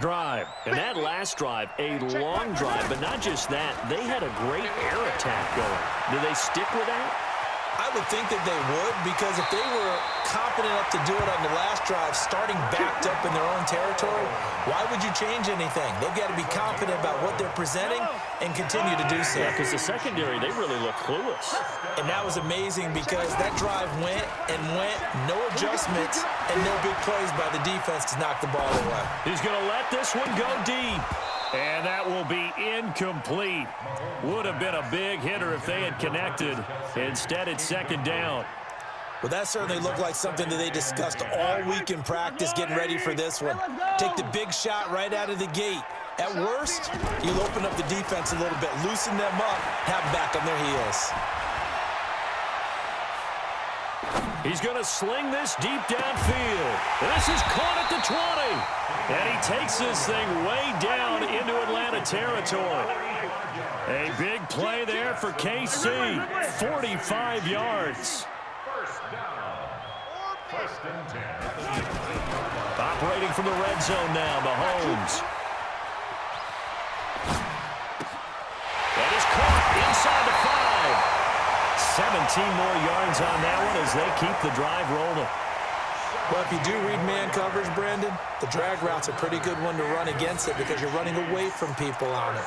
Drive. And that last drive, a long drive, but not just that. They had a great air attack going. Do they stick with that? I would think that they would, because if they were confident enough to do it on the last drive, starting backed up in their own territory, why would you change anything? They've got to be confident about what they're presenting and continue to do so. Yeah, because the secondary, they really look clueless. And that was amazing because that drive went and went, no adjustments, and no big plays by the defense to knock the ball away. He's going to let this one go deep. And that will be incomplete. Would have been a big hitter if they had connected. Instead, it's second down. Well, that certainly looked like something that they discussed all week in practice, getting ready for this one. Take the big shot right out of the gate. At worst, you'll open up the defense a little bit, loosen them up, have them back on their heels. He's going to sling this deep downfield. This is caught at the 20. And he takes this thing way down into Atlanta territory. A big play there for KC. 45 yards. Operating from the red zone now, Mahomes. That is caught inside the 5. 17 more yards on that one as they keep the drive rolling. Well, if you do read man coverage, Brandon, the drag route's a pretty good one to run against it because you're running away from people on it.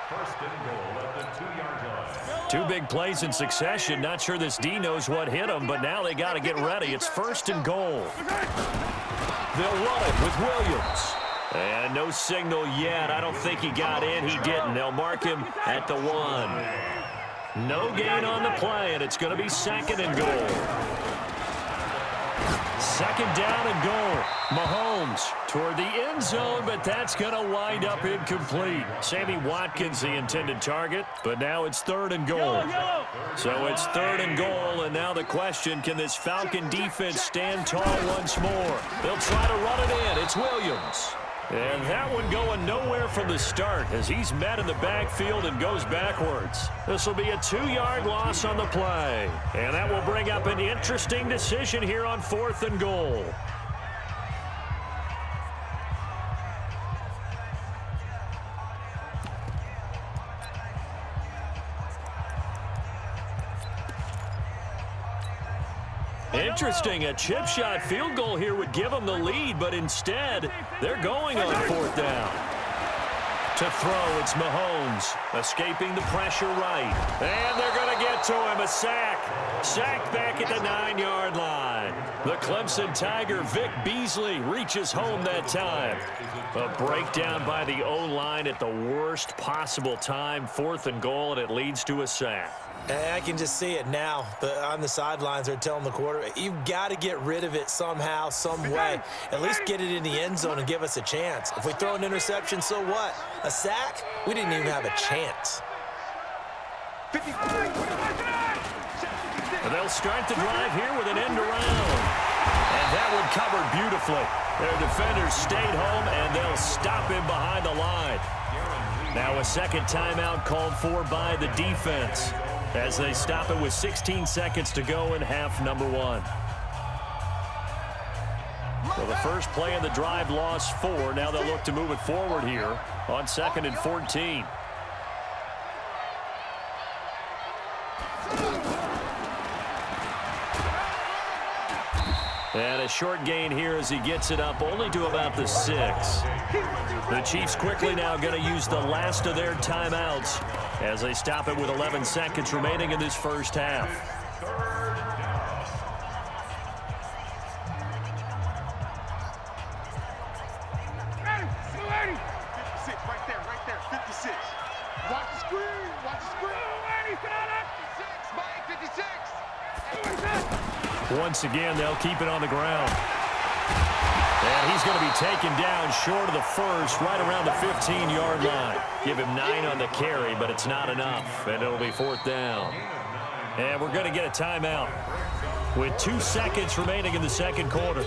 First and goal at the 2-yard line. Two big plays in succession. Not sure this D knows what hit him, but now they got to get ready. It's first and goal. They'll run it with Williams. And no signal yet. I don't think he got in. He didn't. They'll mark him at the 1. No gain on the play, and it's going to be second and goal. Second down and goal. Mahomes toward the end zone, but that's going to wind up incomplete. Sammy Watkins, the intended target, but now it's third and goal. So it's third and goal, and now the question, can this Falcon defense stand tall once more? They'll try to run it in. It's Williams. And that one going nowhere from the start as he's met in the backfield and goes backwards. This will be a 2-yard loss on the play. And that will bring up an interesting decision here on fourth and goal. Interesting, a chip shot field goal here would give them the lead, but instead, they're going on fourth down. To throw, it's Mahomes, escaping the pressure right. And they're going to get to him, a sack. Sacked back at the 9-yard line. The Clemson Tiger, Vic Beasley, reaches home that time. A breakdown by the O-line at the worst possible time. Fourth and goal, and it leads to a sack. I can just see it now. On the sidelines, they're telling the quarterback, you've got to get rid of it somehow, some way. At least get it in the end zone and give us a chance. If we throw an interception, so what? A sack? We didn't even have a chance. And they'll start the drive here with an end around. And that one covered beautifully. Their defenders stayed home, and they'll stop him behind the line. Now a second timeout called for by the defense, as they stop it with 16 seconds to go in half number 1. Well, the first play in the drive lost 4. Now they'll look to move it forward here on 2nd and 14. And a short gain here as he gets it up only to about the 6. The Chiefs quickly now going to use the last of their timeouts as they stop it with 11 seconds remaining in this first half. Right there, 56. Watch the screen, watch the screen. 56. Once again, they'll keep it on the ground. And he's going to be taken down short of the first, right around the 15-yard line. Give him 9 on the carry, but it's not enough, and it'll be fourth down. And we're going to get a timeout with 2 seconds remaining in the second quarter.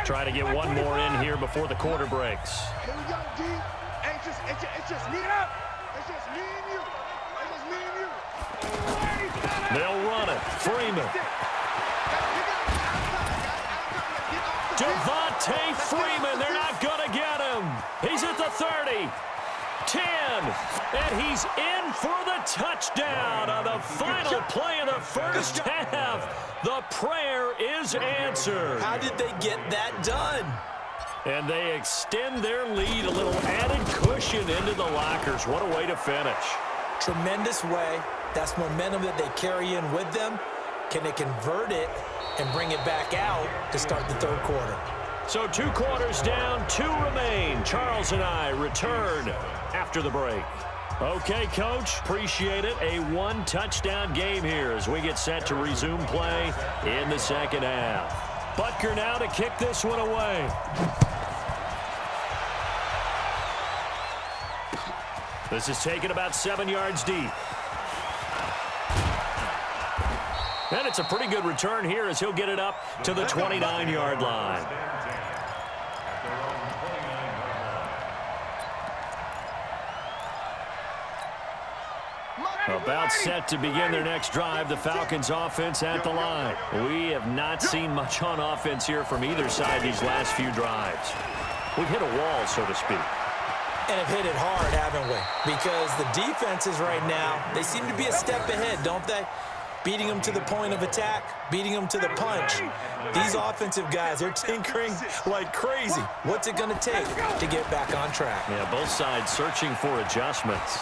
Trying to get one more in here before the quarter breaks. Here we go, D. Hey, it's just me. It's just me and you. It's just me and you. They'll run it. Freeman. Devontae Freeman. They're not going to get him. He's at the 30. 10. And he's in for the touchdown on the final play of the first half. The prayer is answered. How did they get that done? And they extend their lead, a little added cushion into the lockers. What a way to finish. Tremendous way. That's momentum that they carry in with them. Can they convert it and bring it back out to start the third quarter? So 2 quarters down, 2 remain. Charles and I return after the break. Okay, Coach, appreciate it. A 1-touchdown game here as we get set to resume play in the second half. Butker now to kick this one away. This is taken about 7 yards deep. And it's a pretty good return here as he'll get it up to the 29-yard line. About set to begin their next drive, the Falcons offense at the line. We have not seen much on offense here from either side these last few drives. We've hit a wall, so to speak. And have hit it hard, haven't we? Because the defenses right now, they seem to be a step ahead, don't they? Beating them to the point of attack, beating them to the punch. These offensive guys, they're tinkering like crazy. What's it going to take to get back on track? Yeah, both sides searching for adjustments.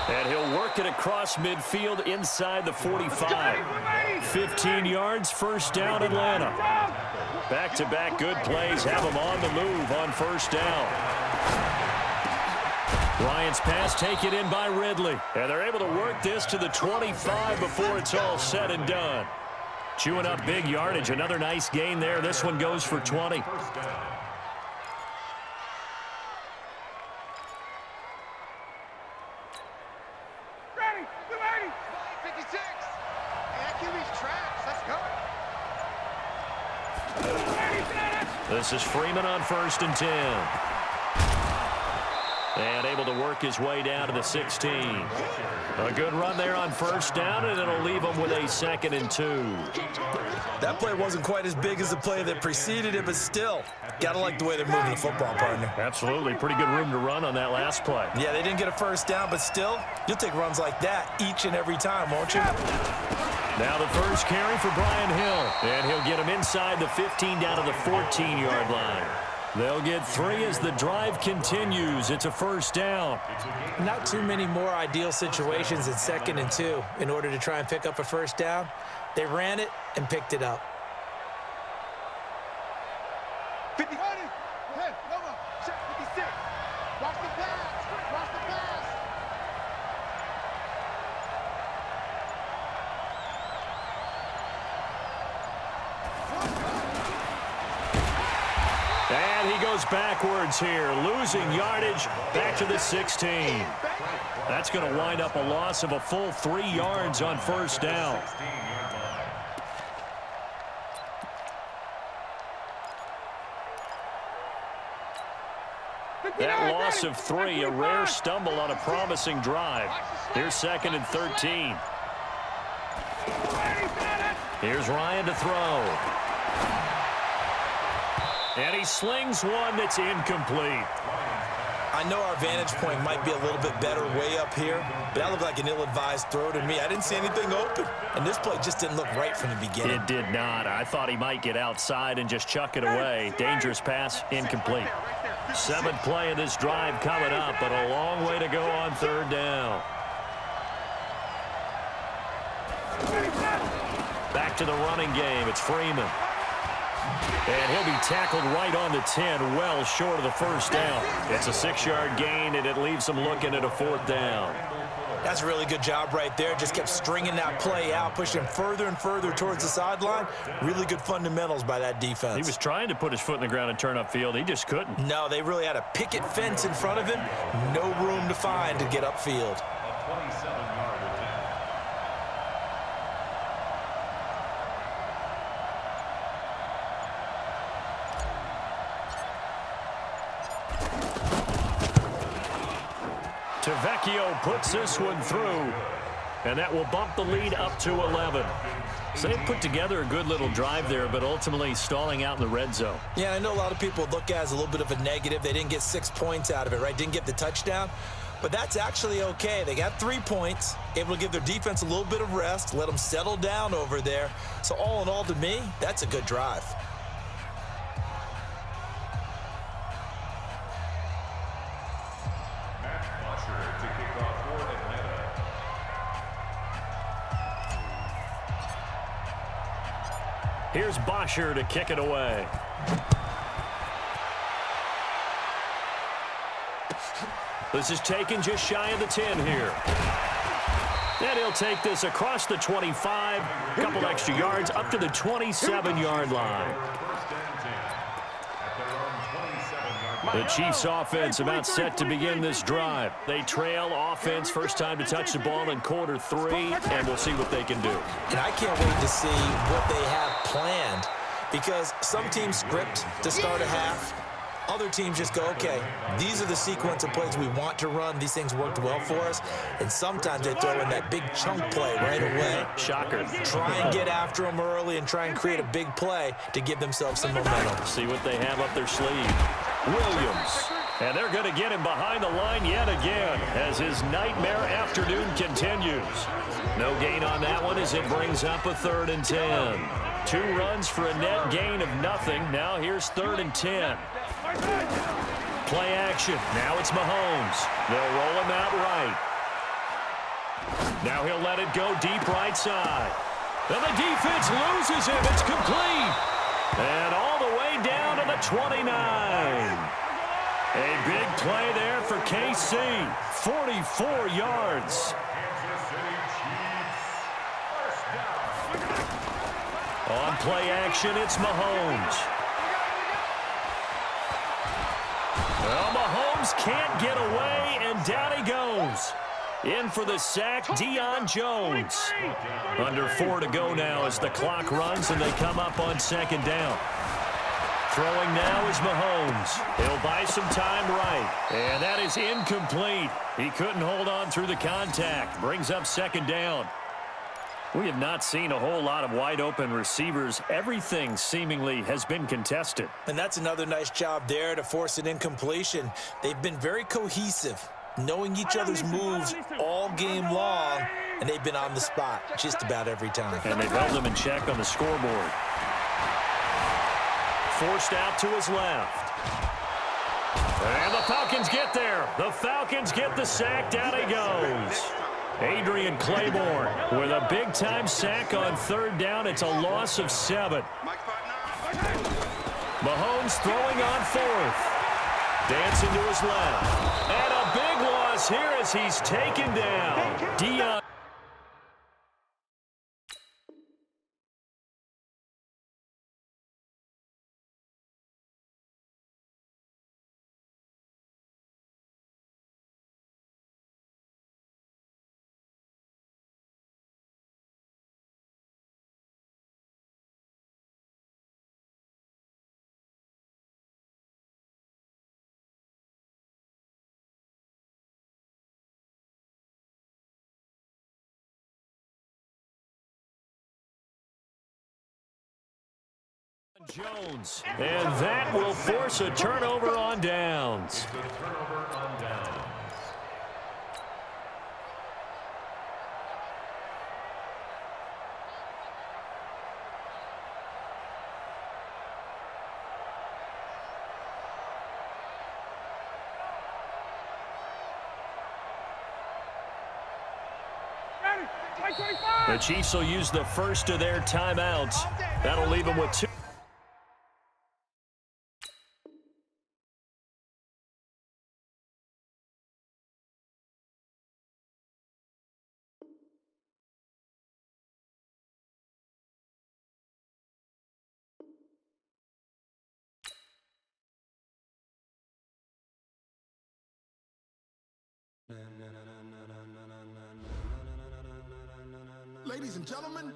And he'll work it across midfield inside the 45. 15 yards, first down, Atlanta. Back-to-back good plays have them on the move on first down. Ryan's pass taken in by Ridley. And they're able to work this to the 25 before it's all said and done. Chewing up big yardage. Another nice gain there. This one goes for 20. This is Freeman on 1st and 10. And able to work his way down to the 16. A good run there on first down, and it'll leave him with a 2nd and 2. That play wasn't quite as big as the play that preceded it, but still, got to like the way they're moving the football, partner. Absolutely. Pretty good room to run on that last play. Yeah, they didn't get a first down, but still, you'll take runs like that each and every time, won't you? Now the first carry for Brian Hill. And he'll get him inside the 15 down to the 14-yard line. They'll get 3 as the drive continues. It's a first down. Not too many more ideal situations in 2nd and 2 in order to try and pick up a first down. They ran it and picked it up. 50. Hey, come on. Check 56. Watch the pass. Watch the pass. And he goes backwards here, losing yardage back to the 16. That's going to wind up a loss of a full 3 yards on first down. That loss of 3, a rare stumble on a promising drive. Here's 2nd and 13. Here's Ryan to throw. And he slings one that's incomplete. I know our vantage point might be a little bit better way up here, but that looked like an ill-advised throw to me. I didn't see anything open, and this play just didn't look right from the beginning. It did not. I thought he might get outside and just chuck it away. Dangerous pass, incomplete. 7th play of this drive coming up, but a long way to go on 3rd down. Back to the running game. It's Freeman. And he'll be tackled right on the 10, well short of the first down. It's a 6-yard gain, and it leaves him looking at a 4th down. That's a really good job right there. Just kept stringing that play out, pushing him further and further towards the sideline. Really good fundamentals by that defense. He was trying to put his foot in the ground and turn upfield. He just couldn't. No, they really had a picket fence in front of him. No room to find to get upfield. Tavecchio puts this one through, and that will bump the lead up to 11. So they put together a good little drive there, but ultimately stalling out in the red zone. Yeah, I know a lot of people look at it as a little bit of a negative. They didn't get 6 points out of it, right? Didn't get the touchdown. But that's actually okay. They got 3 points, able to give their defense a little bit of rest, let them settle down over there. So all in all, to me, that's a good drive. Here's Bosher to kick it away. This is taken just shy of the 10 here. And he'll take this across the 25, a couple extra yards, up to the 27-yard line. The Chiefs offense about set to begin this drive. They trail offense, first time to touch the ball in quarter 3, and we'll see what they can do. And I can't wait to see what they have planned, because some teams script to start a half. Other teams just go, okay, these are the sequence of plays we want to run. These things worked well for us. And sometimes they throw in that big chunk play right away. Shocker. Try and get after them early and try and create a big play to give themselves some momentum. See what they have up their sleeve. Williams. And they're going to get him behind the line yet again as his nightmare afternoon continues. No gain on that one as it brings up a 3rd and 10. 2 runs for a net gain of nothing. Now here's 3rd and 10. Play action. Now it's Mahomes. They'll roll him out right. Now he'll let it go deep right side. And the defense loses him. It's complete. And all the way down to the 29. A big play there for KC. 44 yards. On play action, it's Mahomes. Well, Mahomes can't get away, and down he goes. In for the sack, Deion Jones. Under 4 to go now as the clock runs, and they come up on 2nd down. Throwing now is Mahomes. He'll buy some time right. And that is incomplete. He couldn't hold on through the contact. Brings up 2nd down. We have not seen a whole lot of wide-open receivers. Everything seemingly has been contested. And that's another nice job there to force an incompletion. They've been very cohesive, knowing each other's moves all game long, and they've been on the spot just about every time. And they've held them in check on the scoreboard. Forced out to his left. And the Falcons get there. The Falcons get the sack. Down he goes. Adrian Claiborne with a big-time sack on 3rd down. It's a loss of 7. Mahomes throwing on 4th. Dancing to his left. And a big loss here as he's taken down. Deion. Jones, and that will force a turnover on downs. The Chiefs will use the first of their timeouts. That'll leave them with 2. Ladies and gentlemen,